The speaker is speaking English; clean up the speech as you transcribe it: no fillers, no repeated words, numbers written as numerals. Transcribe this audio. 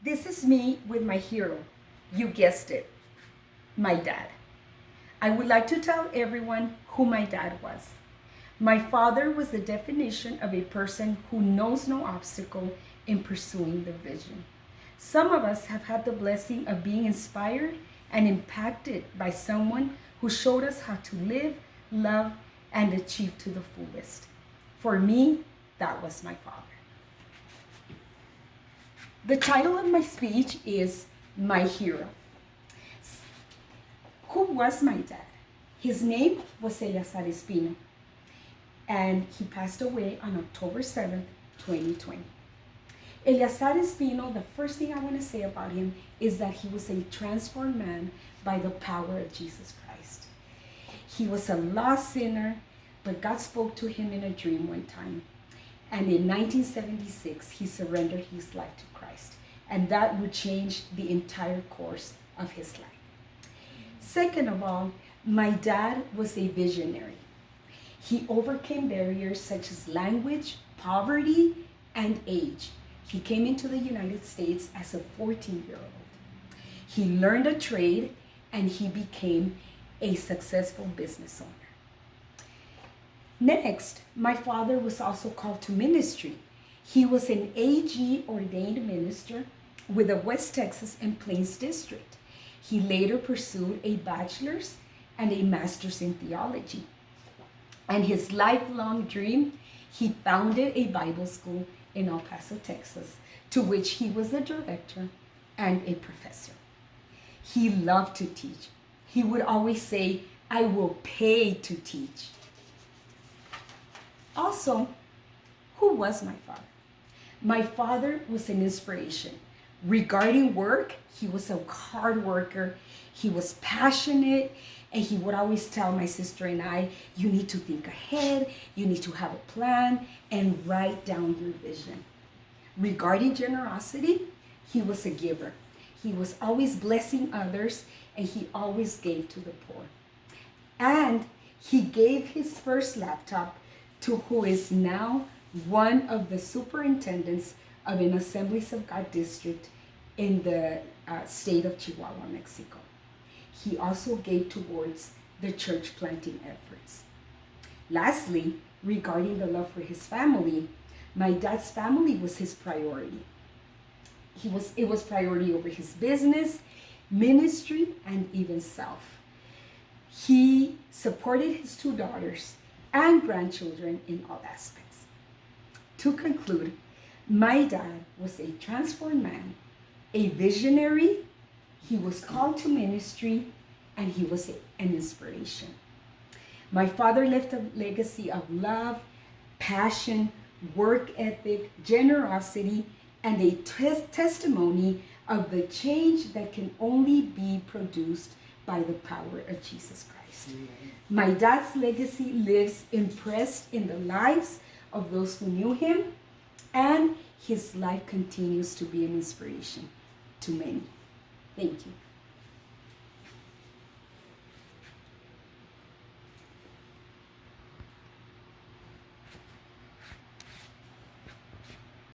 This is me with my hero. You guessed it, my dad. I would like to tell everyone who my dad was. My father was the definition of a person who knows no obstacle in pursuing the vision. Some of us have had the blessing of being inspired and impacted by someone who showed us how to live, love, and achieve to the fullest. For me, that was my father. The title of my speech is My Hero. Who was my dad? His name was Eleazar Espino, and he passed away on October 7th, 2020. Eleazar Espino, the first thing I want to say about him is that he was a transformed man by the power of Jesus Christ. He was a lost sinner, but God spoke to him in a dream one time. And in 1976, he surrendered his life to Christ. And that would change the entire course of his life. Second of all, my dad was a visionary. He overcame barriers such as language, poverty, and age. He came into the United States as a 14-year-old. He learned a trade and he became a successful business owner. Next, my father was also called to ministry. He was an AG ordained minister with the West Texas and Plains District. He later pursued a bachelor's and a master's in theology. And his lifelong dream, he founded a Bible school in El Paso, Texas, to which he was the director and a professor. He loved to teach. He would always say, "I will pay to teach." Also, who was my father? My father was an inspiration. Regarding work, he was a hard worker. He was passionate, and he would always tell my sister and I, "You need to think ahead, you need to have a plan, and write down your vision." Regarding generosity, he was a giver. He was always blessing others, and he always gave to the poor. And he gave his first laptop to who is now one of the superintendents of an Assemblies of God district in the state of Chihuahua, Mexico. He also gave towards the church planting efforts. Lastly, regarding the love for his family, my dad's family was his priority. It was priority over his business, ministry, and even self. He supported his two daughters and grandchildren in all aspects. To conclude, my dad was a transformed man, a visionary, he was called to ministry, and he was an inspiration. My father left a legacy of love, passion, work ethic, generosity, and a testimony of the change that can only be produced by the power of Jesus Christ. My dad's legacy lives impressed in the lives of those who knew him, and his life continues to be an inspiration to many. Thank you.